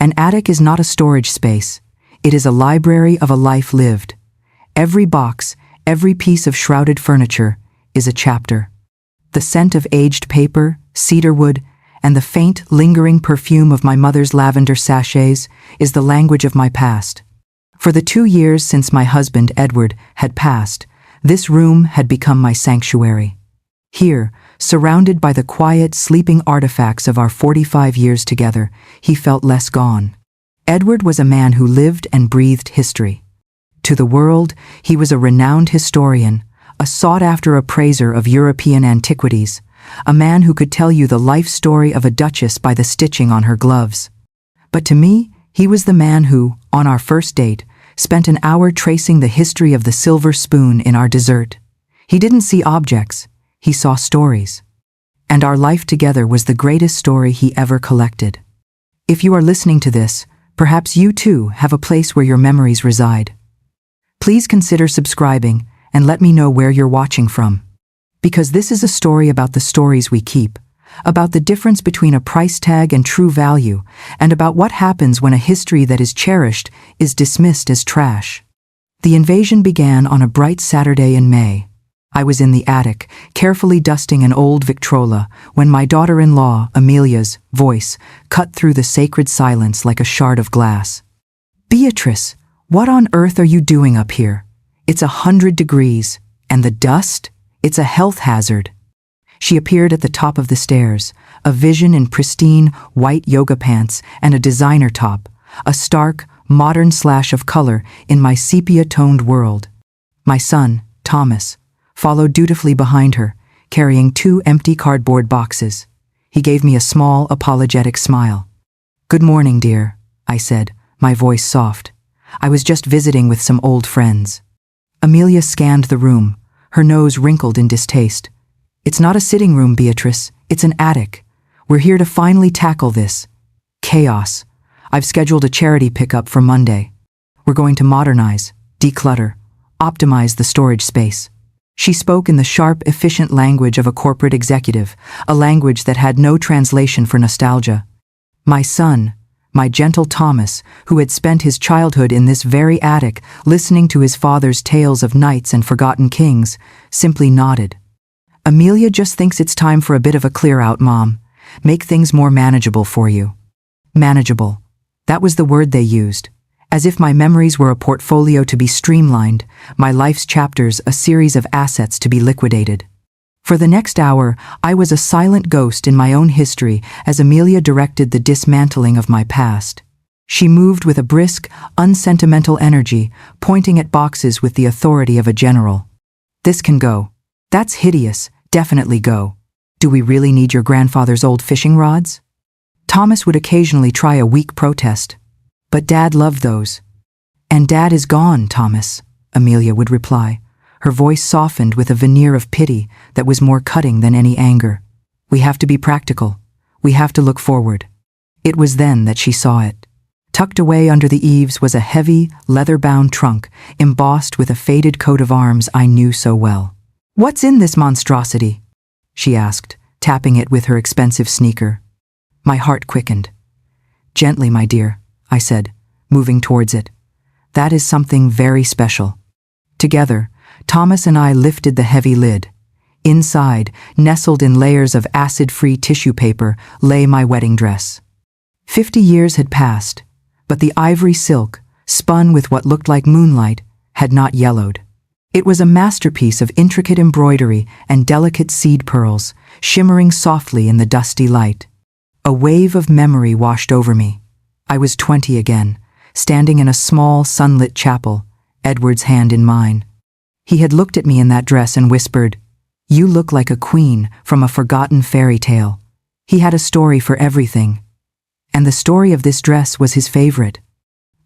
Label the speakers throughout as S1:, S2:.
S1: An attic is not a storage space. It is a library of a life lived. Every box, every piece of shrouded furniture is a chapter. The scent of aged paper, cedarwood, and the faint, lingering perfume of my mother's lavender sachets is the language of my past. For the 2 years since my husband, Edward, had passed, this room had become my sanctuary. Here, surrounded by the quiet, sleeping artifacts of our 45 years together, he felt less gone. Edward was a man who lived and breathed history. To the world, he was a renowned historian, a sought-after appraiser of European antiquities, a man who could tell you the life story of a duchess by the stitching on her gloves. But to me, he was the man who, on our first date, spent an hour tracing the history of the silver spoon in our dessert. He didn't see objects, he saw stories. And our life together was the greatest story he ever collected. If you are listening to this, perhaps you too have a place where your memories reside. Please consider subscribing and let me know where you're watching from. Because this is a story about the stories we keep, about the difference between a price tag and true value, and about what happens when a history that is cherished is dismissed as trash. The invasion began on a bright Saturday in May. I was in the attic, carefully dusting an old Victrola, when my daughter-in-law, Amelia's, voice cut through the sacred silence like a shard of glass. "Beatrice, what on earth are you doing up here? It's 100 degrees, and the dust? It's a health hazard." She appeared at the top of the stairs, a vision in pristine, white yoga pants and a designer top, a stark, modern slash of color in my sepia-toned world. My son, Thomas, followed dutifully behind her, carrying 2 empty cardboard boxes. He gave me a small, apologetic smile. "Good morning, dear," I said, my voice soft. "I was just visiting with some old friends." Amelia scanned the room, her nose wrinkled in distaste. "It's not a sitting room, Beatrice. It's an attic. We're here to finally tackle this chaos. I've scheduled a charity pickup for Monday. We're going to modernize, declutter, optimize the storage space." She spoke in the sharp, efficient language of a corporate executive, a language that had no translation for nostalgia. My son, my gentle Thomas, who had spent his childhood in this very attic, listening to his father's tales of knights and forgotten kings, simply nodded. "Amelia just thinks it's time for a bit of a clear-out, Mom. Make things more manageable for you." Manageable. That was the word they used. As if my memories were a portfolio to be streamlined, my life's chapters a series of assets to be liquidated. For the next hour, I was a silent ghost in my own history as Amelia directed the dismantling of my past. She moved with a brisk, unsentimental energy, pointing at boxes with the authority of a general. "This can go. That's hideous. Definitely go. Do we really need your grandfather's old fishing rods?" Thomas would occasionally try a weak protest. "But Dad loved those." "And Dad is gone, Thomas," Amelia would reply. Her voice softened with a veneer of pity that was more cutting than any anger. "We have to be practical. We have to look forward." It was then that she saw it. Tucked away under the eaves was a heavy, leather-bound trunk, embossed with a faded coat of arms I knew so well. "What's in this monstrosity?" she asked, tapping it with her expensive sneaker. My heart quickened. "Gently, my dear," I said, moving towards it. "That is something very special." Together, Thomas and I lifted the heavy lid. Inside, nestled in layers of acid-free tissue paper, lay my wedding dress. 50 years had passed, but the ivory silk, spun with what looked like moonlight, had not yellowed. It was a masterpiece of intricate embroidery and delicate seed pearls, shimmering softly in the dusty light. A wave of memory washed over me. I was 20 again, standing in a small, sunlit chapel, Edward's hand in mine. He had looked at me in that dress and whispered, "You look like a queen from a forgotten fairy tale." He had a story for everything, and the story of this dress was his favorite.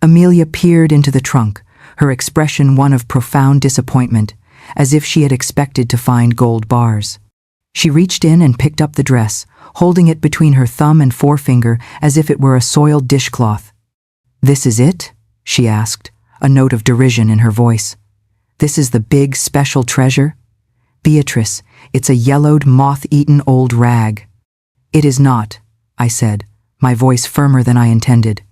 S1: Amelia peered into the trunk, her expression one of profound disappointment, as if she had expected to find gold bars. She reached in and picked up the dress, holding it between her thumb and forefinger as if it were a soiled dishcloth. "This is it?" she asked, a note of derision in her voice. "This is the big, special treasure?" "Beatrice, it's a yellowed, moth-eaten old rag." "It is not," I said, my voice firmer than I intended.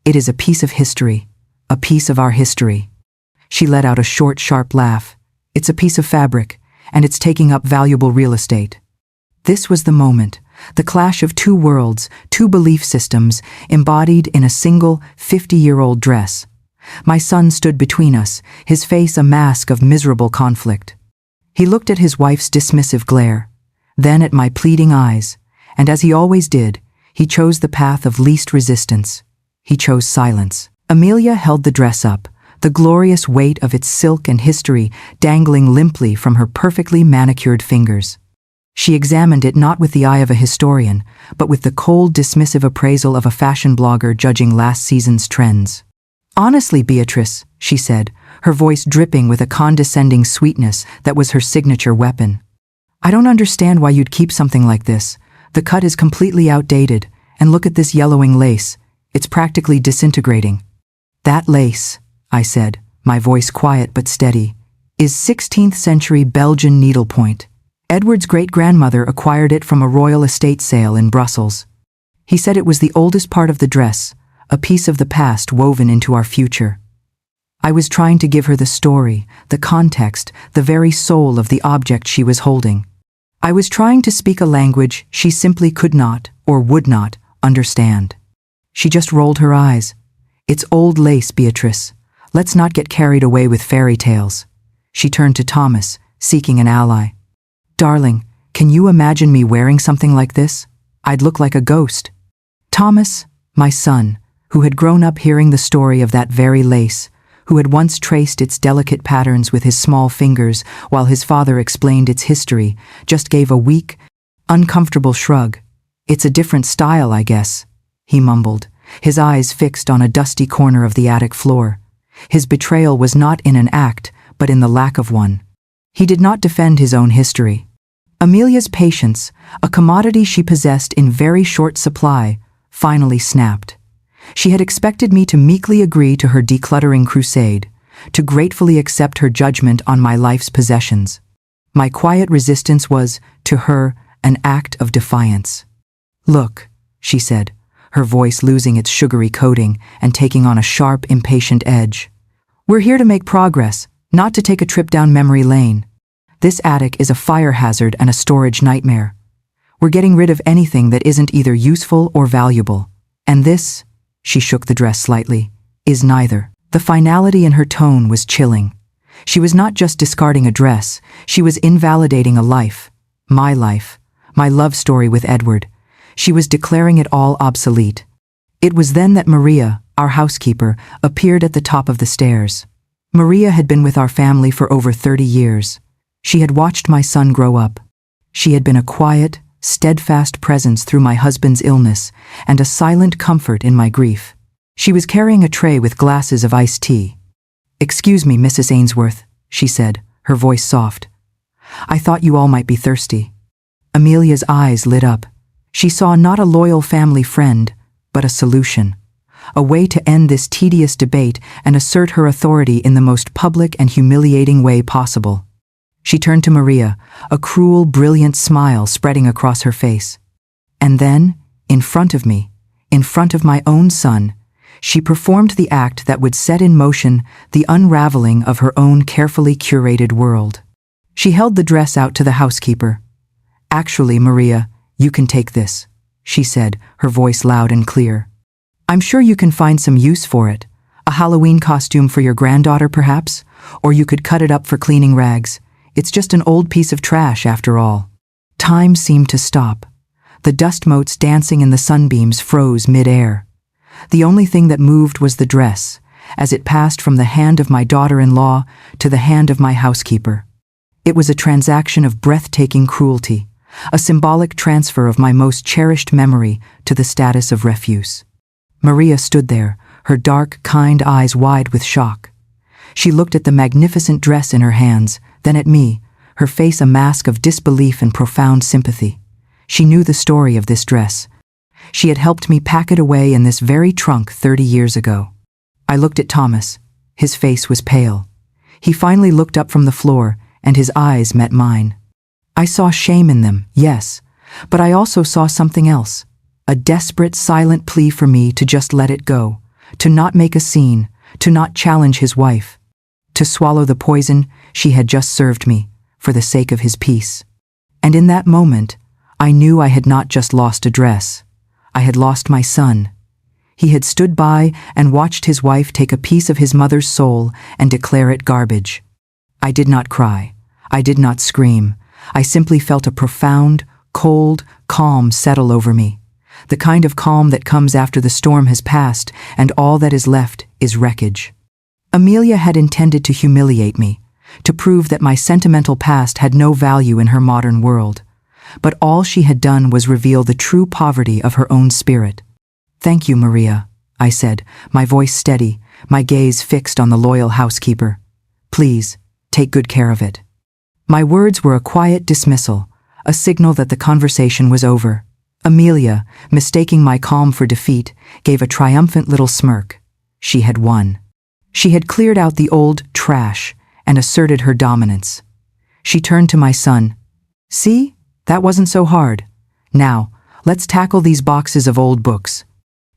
S1: It is a piece of history. A piece of our history. She let out a short, sharp laugh. It's a piece of fabric, and it's taking up valuable real estate. This was the moment, the clash of two worlds, two belief systems, embodied in a single 50-year-old dress. My son stood between us, his face a mask of miserable conflict. He looked at his wife's dismissive glare, then at my pleading eyes, and as he always did, he chose the path of least resistance. He chose silence. Amelia held the dress up, the glorious weight of its silk and history dangling limply from her perfectly manicured fingers. She examined it not with the eye of a historian, but with the cold, dismissive appraisal of a fashion blogger judging last season's trends. "Honestly, Beatrice," she said, her voice dripping with a condescending sweetness that was her signature weapon. "I don't understand why you'd keep something like this. The cut is completely outdated, and look at this yellowing lace. It's practically disintegrating." "That lace," I said, my voice quiet but steady, "is 16th century Belgian needlepoint. Edward's great-grandmother acquired it from a royal estate sale in Brussels. He said it was the oldest part of the dress, a piece of the past woven into our future." I was trying to give her the story, the context, the very soul of the object she was holding. I was trying to speak a language she simply could not, or would not, understand. She just rolled her eyes. "It's old lace, Beatrice. Let's not get carried away with fairy tales." She turned to Thomas, seeking an ally. "Darling, can you imagine me wearing something like this? I'd look like a ghost." Thomas, my son, who had grown up hearing the story of that very lace, who had once traced its delicate patterns with his small fingers while his father explained its history, just gave a weak, uncomfortable shrug. "It's a different style, I guess," he mumbled, his eyes fixed on a dusty corner of the attic floor. His betrayal was not in an act, but in the lack of one. He did not defend his own history. Amelia's patience, a commodity she possessed in very short supply, finally snapped. She had expected me to meekly agree to her decluttering crusade, to gratefully accept her judgment on my life's possessions. My quiet resistance was, to her, an act of defiance. "Look," she said, her voice losing its sugary coating and taking on a sharp, impatient edge. "We're here to make progress, not to take a trip down memory lane. This attic is a fire hazard and a storage nightmare. We're getting rid of anything that isn't either useful or valuable. And this," she shook the dress slightly, "is neither." The finality in her tone was chilling. She was not just discarding a dress, she was invalidating a life, my love story with Edward. She was declaring it all obsolete. It was then that Maria, our housekeeper, appeared at the top of the stairs. Maria had been with our family for over 30 years. She had watched my son grow up. She had been a quiet, steadfast presence through my husband's illness and a silent comfort in my grief. She was carrying a tray with glasses of iced tea. "Excuse me, Mrs. Ainsworth," she said, her voice soft. "I thought you all might be thirsty." Amelia's eyes lit up. She saw not a loyal family friend, but a solution. A way to end this tedious debate and assert her authority in the most public and humiliating way possible. She turned to Maria, a cruel, brilliant smile spreading across her face. And then, in front of me, in front of my own son, she performed the act that would set in motion the unraveling of her own carefully curated world. She held the dress out to the housekeeper. "Actually, Maria, you can take this," she said, her voice loud and clear. "I'm sure you can find some use for it. A Halloween costume for your granddaughter, perhaps? Or you could cut it up for cleaning rags. It's just an old piece of trash, after all." Time seemed to stop. The dust motes dancing in the sunbeams froze mid-air. The only thing that moved was the dress, as it passed from the hand of my daughter-in-law to the hand of my housekeeper. It was a transaction of breathtaking cruelty, a symbolic transfer of my most cherished memory to the status of refuse. Maria stood there, her dark, kind eyes wide with shock. She looked at the magnificent dress in her hands, then at me, her face a mask of disbelief and profound sympathy. She knew the story of this dress. She had helped me pack it away in this very trunk 30 years ago. I looked at Thomas. His face was pale. He finally looked up from the floor, and his eyes met mine. I saw shame in them, yes, but I also saw something else. A desperate, silent plea for me to just let it go, to not make a scene, to not challenge his wife, to swallow the poison she had just served me for the sake of his peace. And in that moment, I knew I had not just lost a dress. I had lost my son. He had stood by and watched his wife take a piece of his mother's soul and declare it garbage. I did not cry. I did not scream. I simply felt a profound, cold calm settle over me. The kind of calm that comes after the storm has passed and all that is left is wreckage. Amelia had intended to humiliate me, to prove that my sentimental past had no value in her modern world. But all she had done was reveal the true poverty of her own spirit. "Thank you, Maria," I said, my voice steady, my gaze fixed on the loyal housekeeper. "Please, take good care of it." My words were a quiet dismissal, a signal that the conversation was over. Amelia, mistaking my calm for defeat, gave a triumphant little smirk. She had won. She had cleared out the old trash and asserted her dominance. She turned to my son. "See? That wasn't so hard. Now, let's tackle these boxes of old books."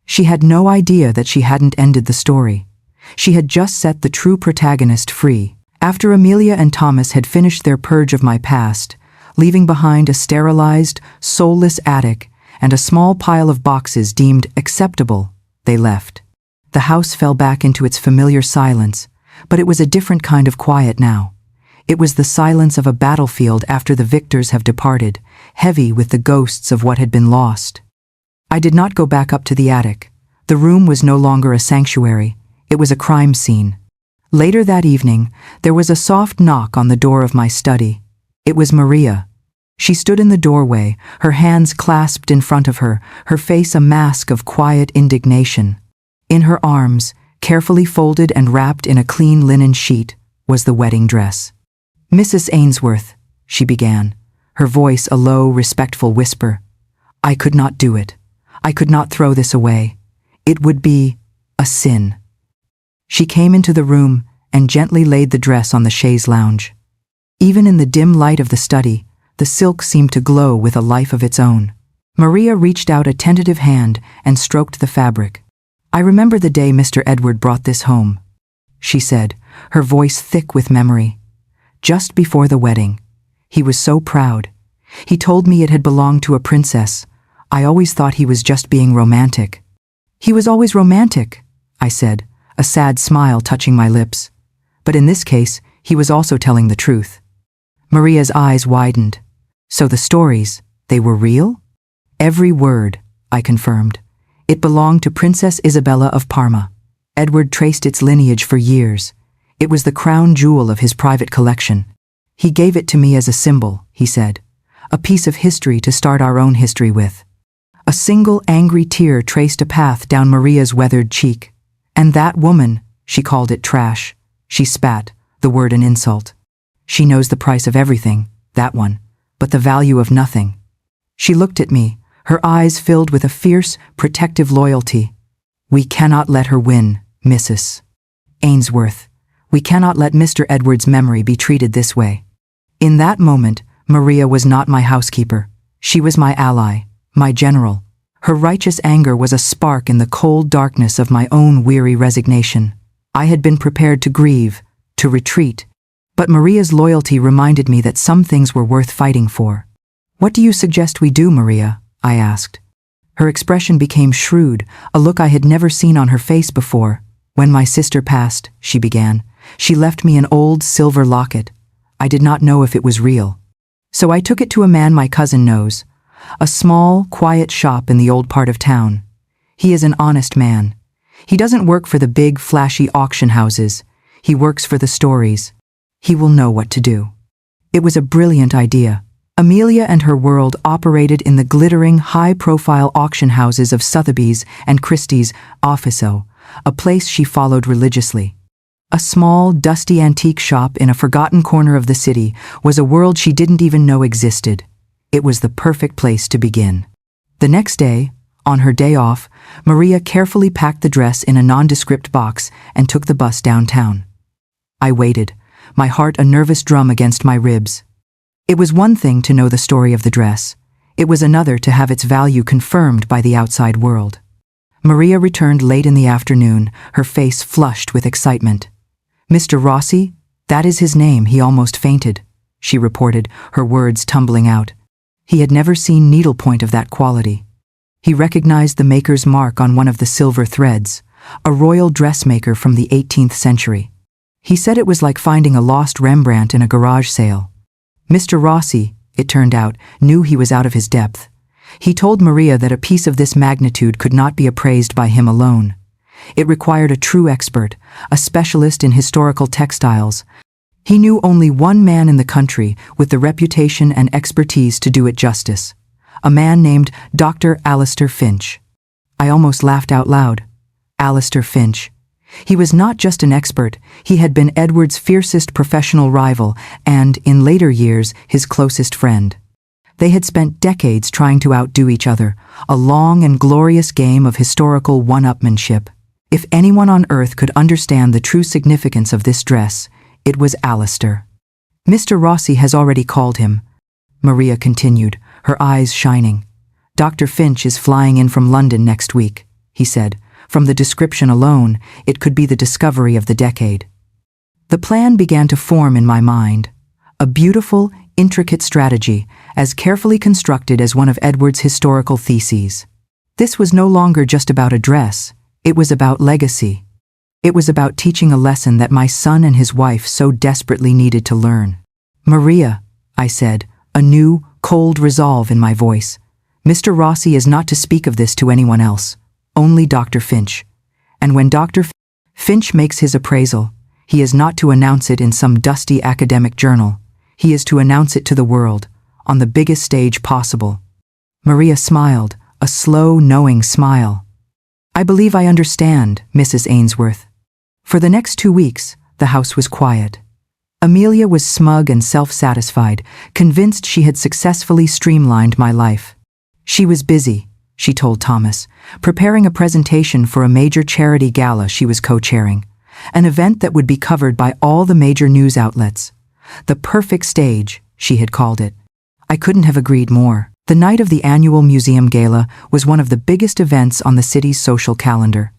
S1: She had no idea that she hadn't ended the story. She had just set the true protagonist free. After Amelia and Thomas had finished their purge of my past, leaving behind a sterilized, soulless attic and a small pile of boxes deemed acceptable, they left. The house fell back into its familiar silence, but it was a different kind of quiet now. It was the silence of a battlefield after the victors have departed, heavy with the ghosts of what had been lost. I did not go back up to the attic. The room was no longer a sanctuary. It was a crime scene. Later that evening, there was a soft knock on the door of my study. It was Maria. She stood in the doorway, her hands clasped in front of her, her face a mask of quiet indignation. In her arms, carefully folded and wrapped in a clean linen sheet, was the wedding dress. "Mrs. Ainsworth," she began, her voice a low, respectful whisper. "I could not do it. I could not throw this away. It would be a sin." She came into the room and gently laid the dress on the chaise lounge. Even in the dim light of the study, the silk seemed to glow with a life of its own. Maria reached out a tentative hand and stroked the fabric. "I remember the day Mr. Edward brought this home," she said, her voice thick with memory. "Just before the wedding. He was so proud. He told me it had belonged to a princess. I always thought he was just being romantic." "He was always romantic," I said, a sad smile touching my lips. "But in this case, he was also telling the truth." Maria's eyes widened. "So the stories, they were real?" "Every word," I confirmed. "It belonged to Princess Isabella of Parma. Edward traced its lineage for years. It was the crown jewel of his private collection. He gave it to me as a symbol," he said, "a piece of history to start our own history with." A single angry tear traced a path down Maria's weathered cheek. "And that woman," she called it trash. She spat, the word an insult. "She knows the price of everything, that one, but the value of nothing." She looked at me, her eyes filled with a fierce, protective loyalty. "We cannot let her win, Mrs. Ainsworth. We cannot let Mr. Edward's memory be treated this way." In that moment, Maria was not my housekeeper. She was my ally, my general. Her righteous anger was a spark in the cold darkness of my own weary resignation. I had been prepared to grieve, to retreat, but Maria's loyalty reminded me that some things were worth fighting for. "What do you suggest we do, Maria?" I asked. Her expression became shrewd, a look I had never seen on her face before. "When my sister passed," she began, "she left me an old silver locket. I did not know if it was real. So I took it to a man my cousin knows, a small, quiet shop in the old part of town. He is an honest man. He doesn't work for the big, flashy auction houses. He works for the stories. He will know what to do." It was a brilliant idea. Amelia and her world operated in the glittering, high-profile auction houses of Sotheby's and Christie's Officeau, a place she followed religiously. A small, dusty antique shop in a forgotten corner of the city was a world she didn't even know existed. It was the perfect place to begin. The next day, on her day off, Maria carefully packed the dress in a nondescript box and took the bus downtown. I waited, my heart a nervous drum against my ribs. It was one thing to know the story of the dress. It was another to have its value confirmed by the outside world. Maria returned late in the afternoon, her face flushed with excitement. "Mr. Rossi? That is his name, he almost fainted," she reported, her words tumbling out. He had never seen needlepoint of that quality. He recognized the maker's mark on one of the silver threads, a royal dressmaker from the 18th century. He said it was like finding a lost Rembrandt in a garage sale. Mr. Rossi, it turned out, knew he was out of his depth. He told Maria that a piece of this magnitude could not be appraised by him alone. It required a true expert, a specialist in historical textiles. He knew only one man in the country with the reputation and expertise to do it justice, a man named Dr. Alistair Finch. I almost laughed out loud. Alistair Finch. He was not just an expert, he had been Edward's fiercest professional rival and, in later years, his closest friend. They had spent decades trying to outdo each other, a long and glorious game of historical one-upmanship. If anyone on earth could understand the true significance of this dress, it was Alistair. "Mr. Rossi has already called him," Maria continued, her eyes shining. "Dr. Finch is flying in from London next week," he said. From the description alone, it could be the discovery of the decade. The plan began to form in my mind. A beautiful, intricate strategy, as carefully constructed as one of Edward's historical theses. This was no longer just about a dress, it was about legacy. It was about teaching a lesson that my son and his wife so desperately needed to learn. "Maria," I said, a new, cold resolve in my voice. "Mr. Rossi is not to speak of this to anyone else, only Dr. Finch. And when Dr. Finch makes his appraisal, he is not to announce it in some dusty academic journal. He is to announce it to the world, on the biggest stage possible." Maria smiled, a slow, knowing smile. "I believe I understand, Mrs. Ainsworth." For the next 2 weeks, the house was quiet. Amelia was smug and self-satisfied, convinced she had successfully streamlined my life. She was busy, she told Thomas, preparing a presentation for a major charity gala she was co-chairing, an event that would be covered by all the major news outlets. The perfect stage, she had called it. I couldn't have agreed more. The night of the annual museum gala was one of the biggest events on the city's social calendar.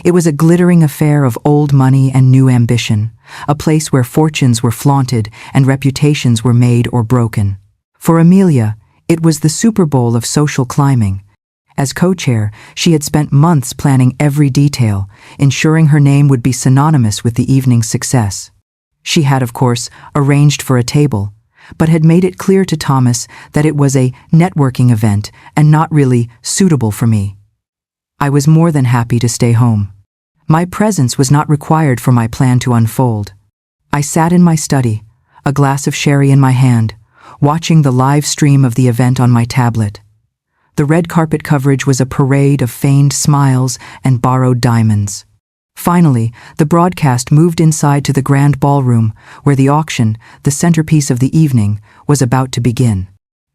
S1: It was a glittering affair of old money and new ambition, a place where fortunes were flaunted and reputations were made or broken. For Amelia, it was the Super Bowl of social climbing. As co-chair, she had spent months planning every detail, ensuring her name would be synonymous with the evening's success. She had, of course, arranged for a table, but had made it clear to Thomas that it was a networking event and not really suitable for me. I was more than happy to stay home. My presence was not required for my plan to unfold. I sat in my study, a glass of sherry in my hand, watching the live stream of the event on my tablet. The red carpet coverage was a parade of feigned smiles and borrowed diamonds. Finally, the broadcast moved inside to the grand ballroom, where the auction, the centerpiece of the evening, was about to begin.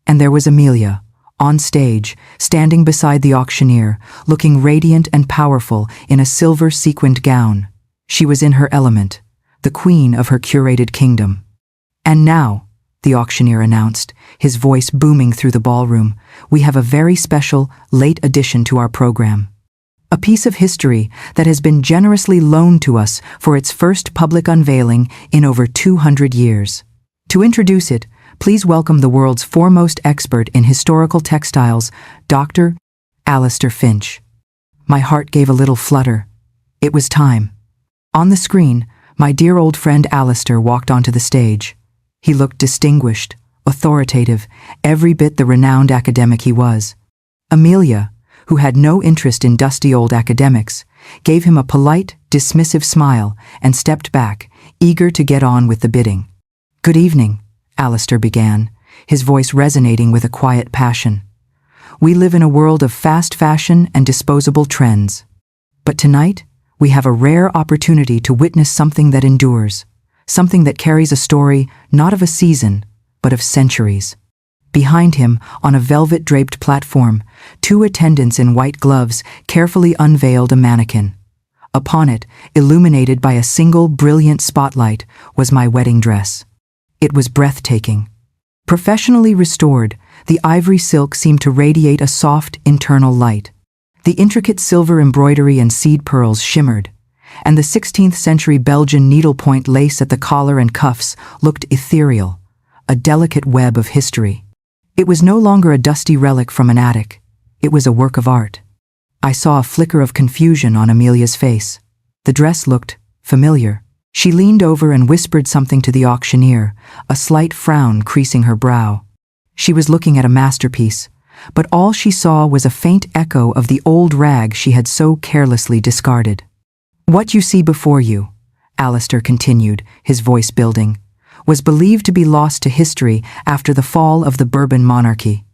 S1: And there was Amelia, on stage, standing beside the auctioneer, looking radiant and powerful in a silver sequined gown. She was in her element, the queen of her curated kingdom. "And now," the auctioneer announced, his voice booming through the ballroom, "we have a very special, late addition to our program. A piece of history that has been generously loaned to us for its first public unveiling in over 200 years. To introduce it, please welcome the world's foremost expert in historical textiles, Dr. Alistair Finch." My heart gave a little flutter. It was time. On the screen, my dear old friend Alistair walked onto the stage. He looked distinguished, authoritative, every bit the renowned academic he was. Amelia, who had no interest in dusty old academics, gave him a polite, dismissive smile and stepped back, eager to get on with the bidding. "Good evening," Alistair began, his voice resonating with a quiet passion. "We live in a world of fast fashion and disposable trends. But tonight, we have a rare opportunity to witness something that endures, something that carries a story not of a season, but of centuries." Behind him, on a velvet-draped platform, 2 attendants in white gloves carefully unveiled a mannequin. Upon it, illuminated by a single brilliant spotlight, was my wedding dress. It was breathtaking. Professionally restored, the ivory silk seemed to radiate a soft internal light. The intricate silver embroidery and seed pearls shimmered, and the 16th-century Belgian needlepoint lace at the collar and cuffs looked ethereal, a delicate web of history. It was no longer a dusty relic from an attic. It was a work of art. I saw a flicker of confusion on Amelia's face. The dress looked familiar. She leaned over and whispered something to the auctioneer, a slight frown creasing her brow. She was looking at a masterpiece, but all she saw was a faint echo of the old rag she had so carelessly discarded. "What you see before you," Alistair continued, his voice building, "was believed to be lost to history after the fall of the Bourbon monarchy.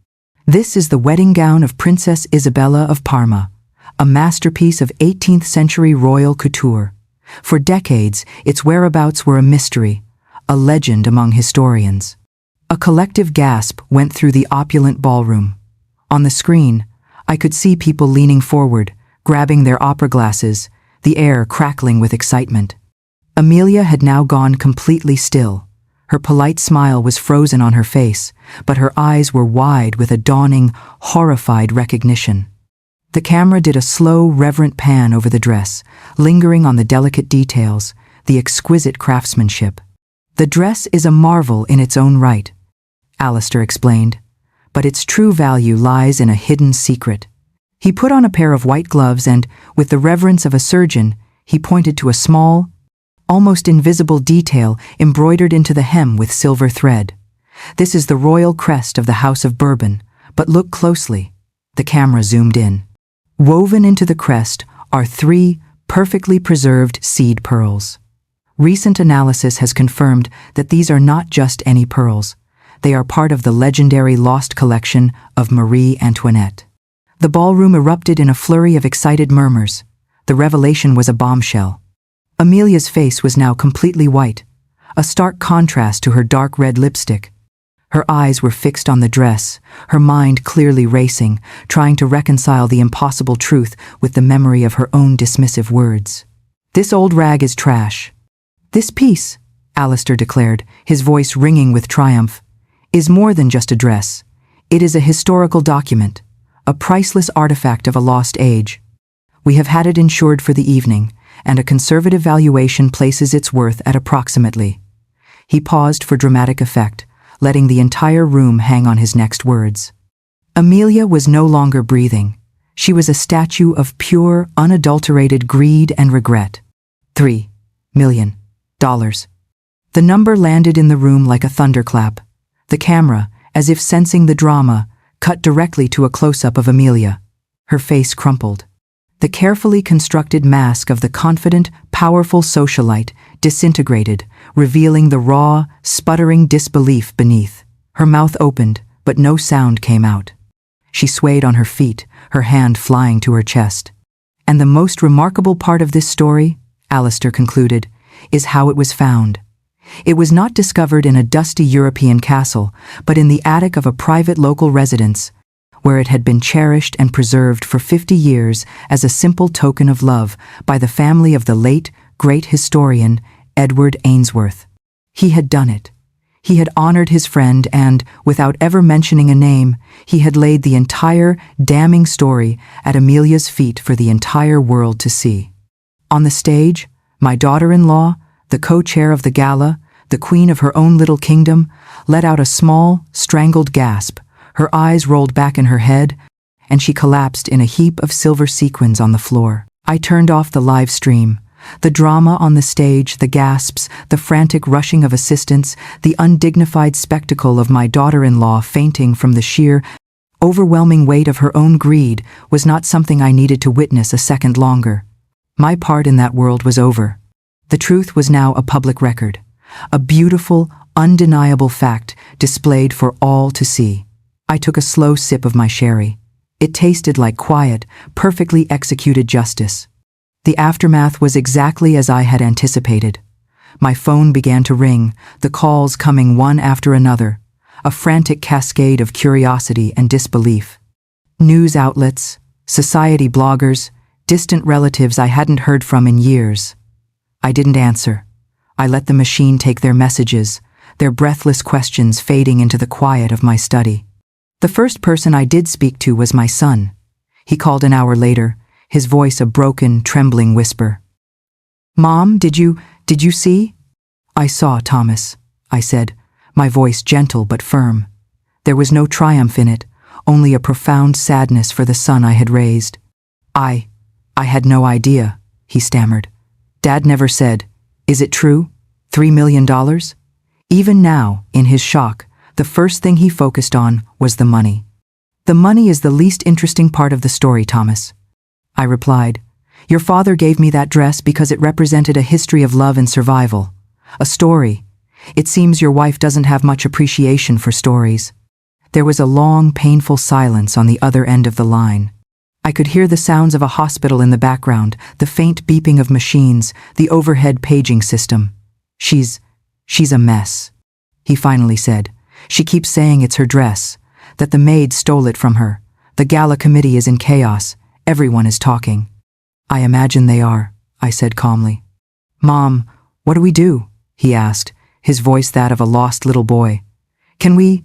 S1: This is the wedding gown of Princess Isabella of Parma, a masterpiece of 18th-century royal couture. For decades, its whereabouts were a mystery, a legend among historians." A collective gasp went through the opulent ballroom. On the screen, I could see people leaning forward, grabbing their opera glasses, the air crackling with excitement. Amelia had now gone completely still. Her polite smile was frozen on her face, but her eyes were wide with a dawning, horrified recognition. The camera did a slow, reverent pan over the dress, lingering on the delicate details, the exquisite craftsmanship. "The dress is a marvel in its own right," Alistair explained, "but its true value lies in a hidden secret." He put on a pair of white gloves and, with the reverence of a surgeon, he pointed to a small, almost invisible detail embroidered into the hem with silver thread. "This is the royal crest of the House of Bourbon, but look closely." The camera zoomed in. Woven into the crest are 3 perfectly preserved seed pearls. Recent analysis has confirmed that these are not just any pearls. They are part of the legendary lost collection of Marie Antoinette. The ballroom erupted in a flurry of excited murmurs. The revelation was a bombshell. Amelia's face was now completely white, a stark contrast to her dark red lipstick. Her eyes were fixed on the dress, her mind clearly racing, trying to reconcile the impossible truth with the memory of her own dismissive words. "This old rag is trash." "This piece," Alistair declared, his voice ringing with triumph, "is more than just a dress. It is a historical document, a priceless artifact of a lost age. We have had it insured for the evening, and a conservative valuation places its worth at approximately." He paused for dramatic effect, letting the entire room hang on his next words. Amelia was no longer breathing. She was a statue of pure, unadulterated greed and regret. $3 million. The number landed in the room like a thunderclap. The camera, as if sensing the drama, cut directly to a close-up of Amelia. Her face crumpled. The carefully constructed mask of the confident, powerful socialite disintegrated, revealing the raw, sputtering disbelief beneath. Her mouth opened, but no sound came out. She swayed on her feet, her hand flying to her chest. "And the most remarkable part of this story," Alistair concluded, "is how it was found. It was not discovered in a dusty European castle, but in the attic of a private local residence, where it had been cherished and preserved for 50 years as a simple token of love by the family of the late, great historian Edward Ainsworth. He had done it. He had honored his friend and, without ever mentioning a name, he had laid the entire damning story at Amelia's feet for the entire world to see. On the stage, my daughter-in-law, the co-chair of the gala, the queen of her own little kingdom, let out a small, strangled gasp. Her eyes rolled back in her head, and she collapsed in a heap of silver sequins on the floor. I turned off the live stream. The drama on the stage, the gasps, the frantic rushing of assistants, the undignified spectacle of my daughter-in-law fainting from the sheer, overwhelming weight of her own greed was not something I needed to witness a second longer. My part in that world was over. The truth was now a public record, a beautiful, undeniable fact displayed for all to see. I took a slow sip of my sherry. It tasted like quiet, perfectly executed justice. The aftermath was exactly as I had anticipated. My phone began to ring, the calls coming one after another, a frantic cascade of curiosity and disbelief. News outlets, society bloggers, distant relatives I hadn't heard from in years. I didn't answer. I let the machine take their messages, their breathless questions fading into the quiet of my study. The first person I did speak to was my son. he called an hour later, his voice a broken, trembling whisper. "Mom, did you see?" "I saw, Thomas," I said, my voice gentle but firm. There was no triumph in it, only a profound sadness for the son I had raised. I had no idea," he stammered. "Dad never said, 'Is it true? $3 million?'" Even now, in his shock, the first thing he focused on was the money. "The money is the least interesting part of the story, Thomas," I replied. "Your father gave me that dress because it represented a history of love and survival. A story. It seems your wife doesn't have much appreciation for stories." There was a long, painful silence on the other end of the line. I could hear the sounds of a hospital in the background, the faint beeping of machines, the overhead paging system. She's a mess," he finally said. "She keeps saying it's her dress, that the maid stole it from her. The gala committee is in chaos. Everyone is talking." "I imagine they are," I said calmly. "Mom, what do we do?" he asked, his voice that of a lost little boy. Can we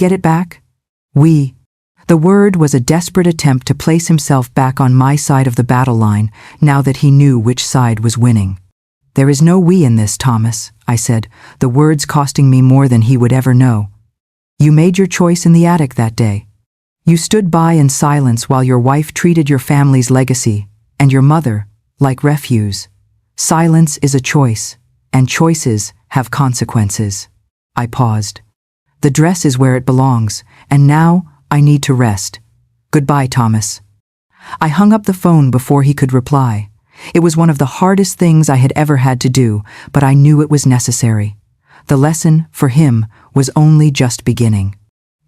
S1: get it back?" "We." The word was a desperate attempt to place himself back on my side of the battle line, now that he knew which side was winning. "There is no we in this, Thomas," I said, the words costing me more than he would ever know. "You made your choice in the attic that day. You stood by in silence while your wife treated your family's legacy, and your mother, like refuse. Silence is a choice, and choices have consequences." I paused. "The dress is where it belongs, and now I need to rest. Goodbye, Thomas." I hung up the phone before he could reply. It was one of the hardest things I had ever had to do, but I knew it was necessary. The lesson, for him, was only just beginning.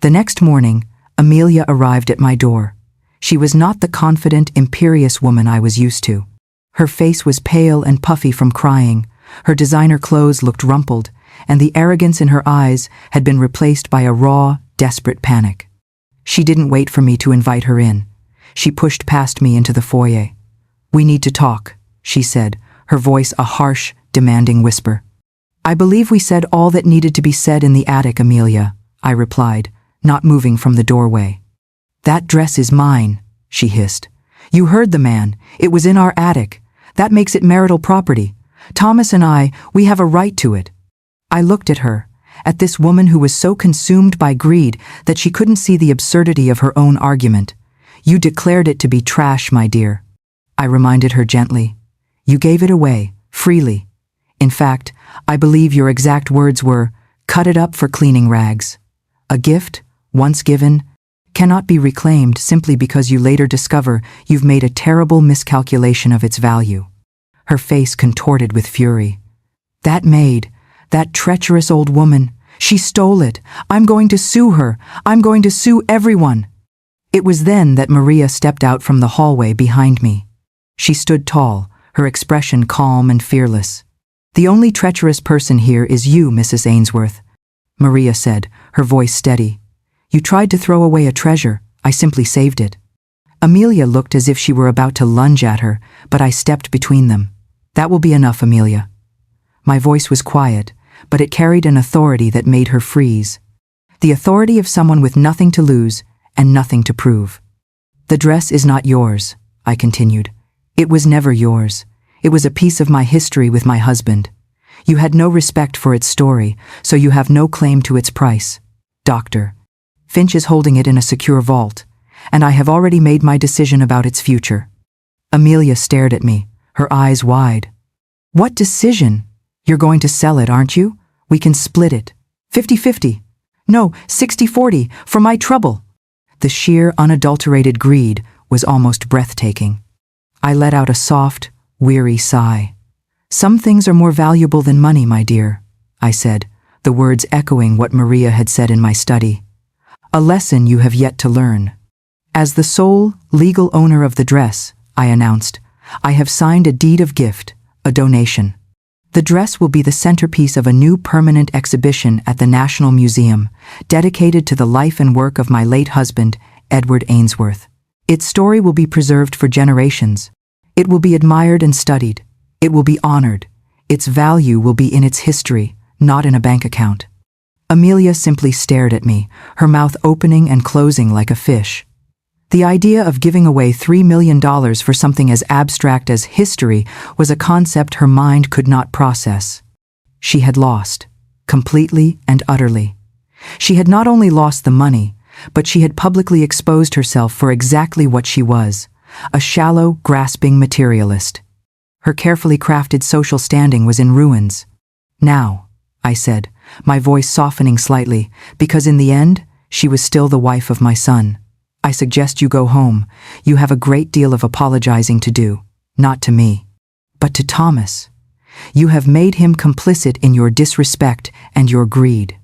S1: The next morning, Amelia arrived at my door. She was not the confident, imperious woman I was used to. Her face was pale and puffy from crying, her designer clothes looked rumpled, and the arrogance in her eyes had been replaced by a raw, desperate panic. She didn't wait for me to invite her in. She pushed past me into the foyer. "We need to talk," she said, her voice a harsh, demanding whisper. "I believe we said all that needed to be said in the attic, Amelia," I replied, not moving from the doorway. "That dress is mine," she hissed. "You heard the man. It was in our attic. That makes it marital property. Thomas and we have a right to it." I looked at her, at this woman who was so consumed by greed that she couldn't see the absurdity of her own argument. "You declared it to be trash, my dear," I reminded her gently. "You gave it away, freely. In fact, I believe your exact words were, 'Cut it up for cleaning rags.' A gift, once given, cannot be reclaimed simply because you later discover you've made a terrible miscalculation of its value." Her face contorted with fury. "That maid, that treacherous old woman, she stole it. I'm going to sue her. I'm going to sue everyone." It was then that Maria stepped out from the hallway behind me. She stood tall, her expression calm and fearless. "The only treacherous person here is you, Mrs. Ainsworth," Maria said, her voice steady. "You tried to throw away a treasure. I simply saved it." Amelia looked as if she were about to lunge at her, but I stepped between them. "That will be enough, Amelia." My voice was quiet, but it carried an authority that made her freeze. The authority of someone with nothing to lose and nothing to prove. "The dress is not yours," I continued. "It was never yours. It was a piece of my history with my husband. You had no respect for its story, so you have no claim to its price. Doctor Finch is holding it in a secure vault, and I have already made my decision about its future." Amelia stared at me, her eyes wide. "What decision? You're going to sell it, aren't you? We can split it. 50-50. No, 60-40, for my trouble." The sheer, unadulterated greed was almost breathtaking. I let out a soft, weary sigh. "Some things are more valuable than money, my dear," I said, the words echoing what Maria had said in my study. "A lesson you have yet to learn." "As the sole, legal owner of the dress," I announced, "I have signed a deed of gift, a donation. The dress will be the centerpiece of a new permanent exhibition at the National Museum, dedicated to the life and work of my late husband, Edward Ainsworth. Its story will be preserved for generations. It will be admired and studied. It will be honored. Its value will be in its history, not in a bank account." Amelia simply stared at me, her mouth opening and closing like a fish. The idea of giving away $3 million for something as abstract as history was a concept her mind could not process. She had lost, completely and utterly. She had not only lost the money, but she had publicly exposed herself for exactly what she was, a shallow, grasping materialist. Her carefully crafted social standing was in ruins. "Now," I said, my voice softening slightly, because in the end, she was still the wife of my son. "I suggest you go home. You have a great deal of apologizing to do, not to me, but to Thomas. You have made him complicit in your disrespect and your greed.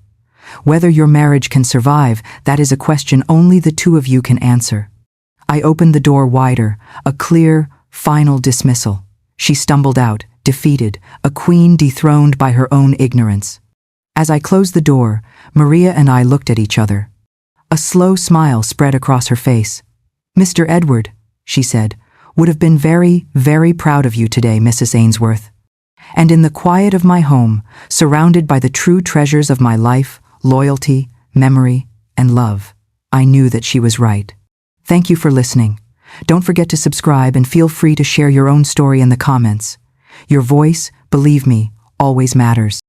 S1: Whether your marriage can survive, that is a question only the two of you can answer." I opened the door wider, a clear, final dismissal. She stumbled out, defeated, a queen dethroned by her own ignorance. As I closed the door, Maria and I looked at each other. A slow smile spread across her face. "Mr. Edward," she said, "would have been very, very proud of you today, Mrs. Ainsworth." And in the quiet of my home, surrounded by the true treasures of my life, loyalty, memory, and love, I knew that she was right. Thank you for listening. Don't forget to subscribe and feel free to share your own story in the comments. Your voice, believe me, always matters.